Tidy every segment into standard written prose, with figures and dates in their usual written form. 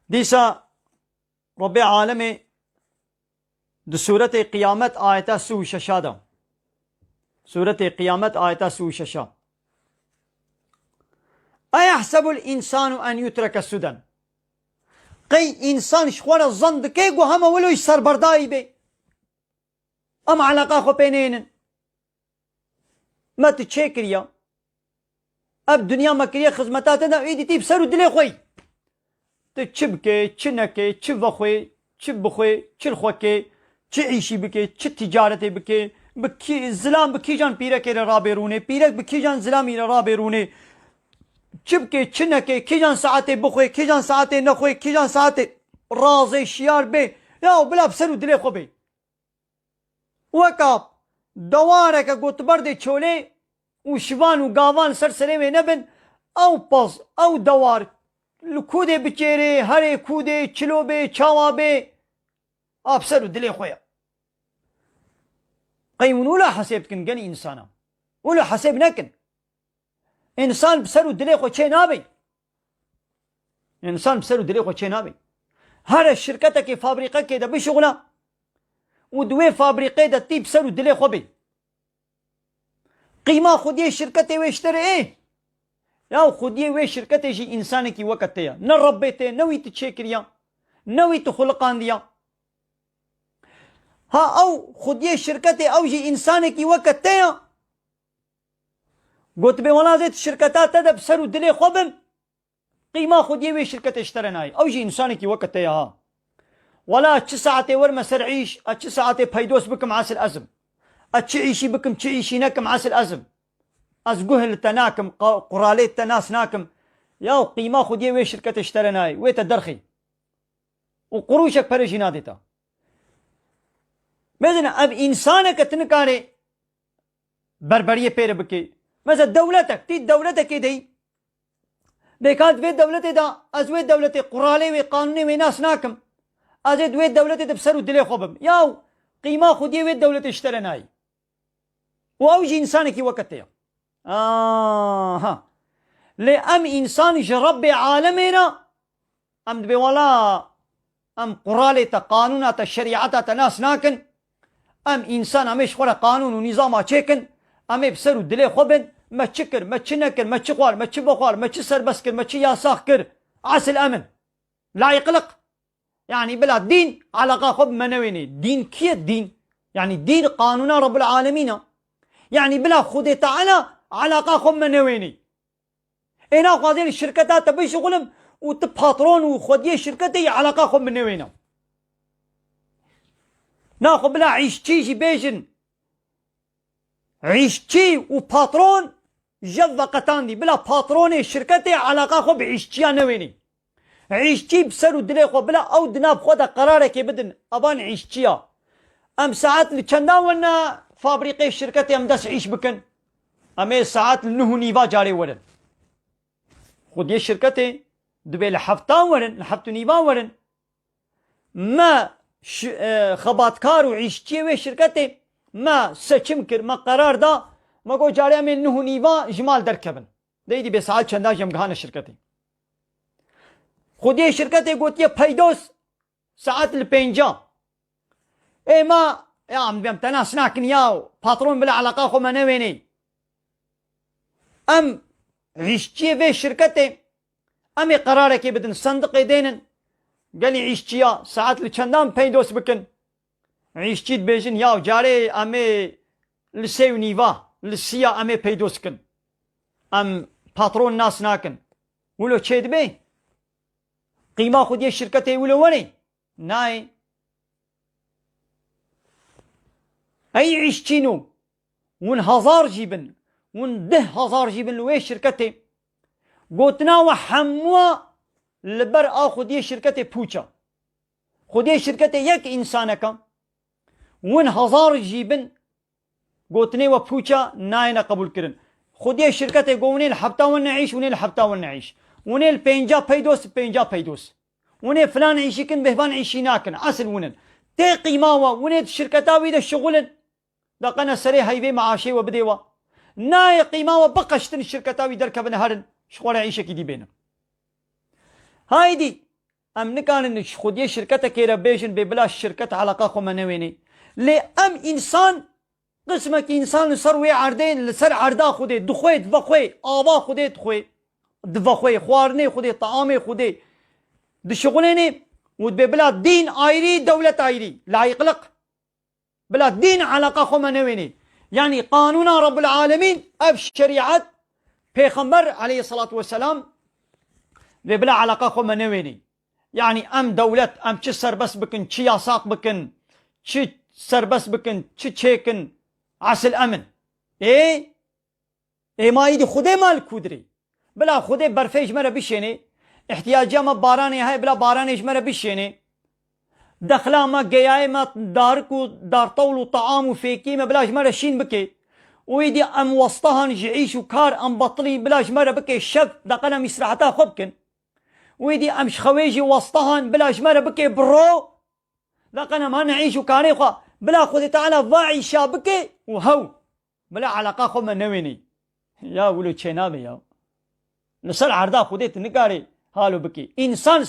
ديسا رب عالمي دو سورة قيامت آيتا سو ششادا سورة قيامت آيتا سو ششا أيحسب الإنسان أن يترك سدى قي إنسان شخوار الظن دكي قو هما ولو يسر بردائي بي أم علاقة خو بينين ما تتشكريا اب دنیا ما کریه خدمتات دا ایدی تیب سرو دلی خوی تو چه بکه چه نکه چه وخوی چه بخوی چه خوکه چه عیشی بکه چه تجارتی بکه بکی زلام بکی جان پیرک را بیرونه پیرک بکی جان زلامی را بیرونه چه بکه چه نکه کی جان ساعت بخوی کی جان ساعت نخوی کی جان ساعت راز شیار به یا بلا بسرو دلی خو بی وکاب دواره که گوتبر دی چوله و شوان و گاوان سرسره می نبن او پاس او دوار لکوده بچیره هر کوده چلو به چاوا به ابسر دلی خویا قیمون ولا حساب کن گنی انسانا ولا حساب نکن انسان بسر دلی خو چه نابی انسان بسر دلی خو چه نابی هر شرکت که فابریقه که ده بشغله و دوی فابریقه ده تیب سر دلی خو بی قیمه خودی شرکت ویشتره ای یا خودی وی شرکت جی انسان کی وقت تیا نه ربته نوی تشکریا نوی تخلقان دیا ها او خودی شرکت او جی انسان کی وقت تیا قلت به ولازت شرکتات تدب سر دل خوبم قیمه خودی وی شرکت اشترنای او جی انسان کی وقت تیا ولا 6 ساعات ورم سرعيش 6 ساعات بيدوس بكم عسل ازم اتشعيشي بكم تشعيشي نكم عسل ازم ازقهل تناكم قراليت تناس ناكم يا قيمة خديه وي شركة اشترناي وي تدرخي وقروشك برشي نادتا مثلا اب انسانك تنكاري بربرية پير بكي مثلا دولتك تي دولتك دي بيكاد وي دولتي دا از وي دولتي قرالي وي قانوني وي ناس ناكم ازيد وي دولتي تبسرو دلي خوبم ياو قيمة خديه وي دولتي اشترناي واوجي انسانك وقتها ها لأم إنسان جرب عالمنا أم بولا أم قرالة قانونة الشريعة ناس ناكن أم إنسان أمش خورا قانون ونظام چيكن أم بسرو دلي خوبن ما تشكر ما تشنكر ما تشقوار ما تشبخوار ما تشسر بسكر ما تشياساخ كر عسل أمن لا يقلق يعني بلا دين علاقة خوب منويني دين كي الدين يعني دين قانون رب العالمين يعني بلا خود تعالى علاقة خوب منويني انا قاضي الشركات تبي شغلهم وتباترون وخديه شركتي علاقه خو من وينه ناخذ بلا عيشتي جي بيجن عيشتي وباترون جذا قطاندي بلا باترون شركتي علاقه خو بعيشتي انا ويني عيشتي بسرو دلي خو بلا او دناب خد قرارك بدن ابان عيشتيا ام ساعات لكنا ونا فابريقي شركتي ام داس عيش بكن ام ساعات انه نيفا جاري ورن خود یه شرکتی دبی لحفتان ورن لحفتو نیبان ورن ما خباتکار و عیشتی و شرکتی ما سچم کر ما قرار دا ما گو جاری همین نه نیبان جمال درکبن دیدی به ساعت چنده جمگان شرکتی خود یه شرکتی گوت یه پیدوس ساعت الپینجا ای ما یا عم بیم تناس ناکن یاو پاترون بلا علاقه خو ما نوینی ام عيشتي في شركتي امي قرارك بدن صندق دينن قال لي عيشتيا ساعات لشندام بيدوس بكن عيشتي بيجن ياو جاري امي لسيو نيفا لسيا امي بيدوس كن ام باترون ناس ناكن ولو تشيد بي قيمة خدي الشركتي ولو وني ناي اي عيشتينو ون هزار جيبن ون 10,000 جيبن لوي شركتي قوتنا وحموا لبر اخذ شركتي بوچا خدي شركتي يك انسانك ون 1000 جيبن قوتني وبوچا ناينا قبول كرن خدي شركتي قوني الحبتا ونعيش وني الحبتا ونعيش وني البينجا بيدوس بينجا بيدوس وني فلان عيشيكن بهبان عيشيناكن عسل ونن تي قيماوا وني شركتاوي ده شغلن دقنا سري هيبي معاشي وبديوا ناي قيمة وبقشتن الشركتاوي دركبن هرن شغل عيشك دي بينا هايدي ام نکان خودی شرکت که را بیشن به بلا شرکت علاقه خو منوینی لی ام انسان قسمه که انسان سر وی عردین سر عردا خوده دخوی دفخوی آبا خوده دخوی دفخوی خوارنه خوده طعام خوده دشغلینی ود به بلا دین آیری دولت آیری لا يقلق بلا دین علاقه خو منوینی يعني قانون رب العالمين اب شريعت پیغمبر عليه الصلاة والسلام بلا علاقه خو منوینی يعني ام دولت ام چه سربس بکن چه یاساق بکن چه سربس بکن چه چیکن عسل امن ايه ما يدي خده مال کودری بلا خده برفیش مره بشینه احتیاجی ما بارانی های بلا بارانیش مره بشینه دخلا ما گیای ما دارکو دار طول و طعام و فیکی ما بلاش مره شین بکی ويدي ام وسطهن جعيش وكار ام بطلي بلاش مره بكي الشب دقنا مسرحتها خبكن ويدي ام شخويجي وسطهن بلاش مره بكي برو دقنا ما نعيش وكاني خوا بلا خذ تعالى ضاعي شابكي وهو بلا علاقه خو منويني يا ولو تشينابي يا نسر عردا خودت نگاري حالو بكي انسان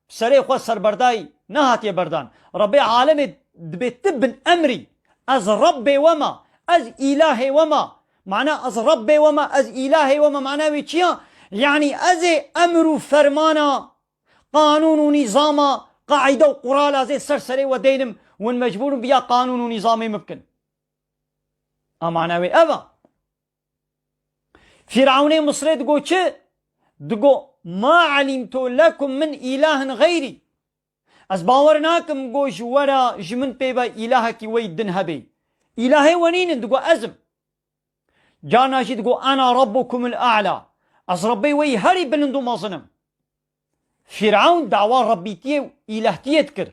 سري خو سربرداي نهاتي بردان ربي عالم بتبن امري از ربي وما از الهي وما معناه از ربي وما از الهي وما معناه ويتشيا يعني از امر فرمانا قانون ونظام قاعده وقراله زي سرسري ودينم والمجبور بيا قانون ونظام ممكن معناه ابا فرعون مصر دقو چه دقو ما علمت لكم من اله غيري از باورناكم قوش ورا جمن بيبا الهك ويدن هبي الهي ونين دقو ازم جانا شي دقو انا ربكم الاعلى از ربي وي هري بلندو ما صنم فرعون دعوى ربيتي الهتي يذكر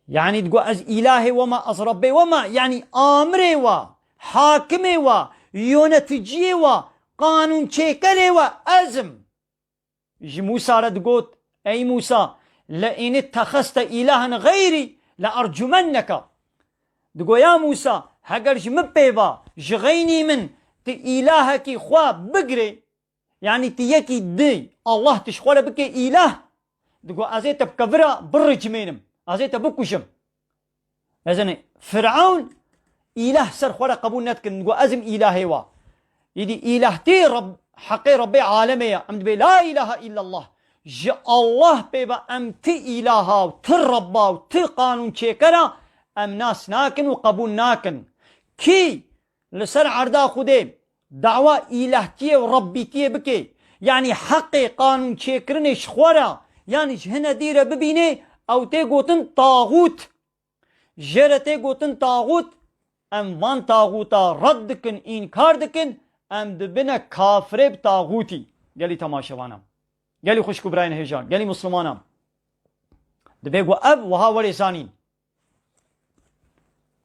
يعني تقول از الهي وما از ربي وما يعني امري و حاكمي و يونتجي و قانون چيكري و ازم موسى ردقوت اي موسى لئن اتخذت الها غيري لارجمنك دقو يا موسى هقر جمبيبا جغيني من تي الهك خوا بقري يعني تيكي دي الله تشخوله بكي اله دقو ازيت بكفرة برج مينم ازيت بكشم اذن فرعون اله سر خوله قبول نتكن دقو ازم الهي وا يدي الهتي رب حقي ربي عالمية امد بي لا اله الا الله جا الله بيبا ام تي الها وتي ربا وتي قانون شيكرا ام ناس ناكن وقبول ناكن كي لسر عردا خودي دعوة الهتي وربيتي بكي يعني حقي قانون شيكرن شخورا يعني هنا ديره ببيني او تي قوتن طاغوت جرى تي قوتن طاغوت ام وان طاغوتا ردكن انكار دكن ام دبنا كافر بطاغوتي قالي تماشوانا قالي خوشكو براين هجان قالي مسلمانا دبيقوا اب وها ولسانين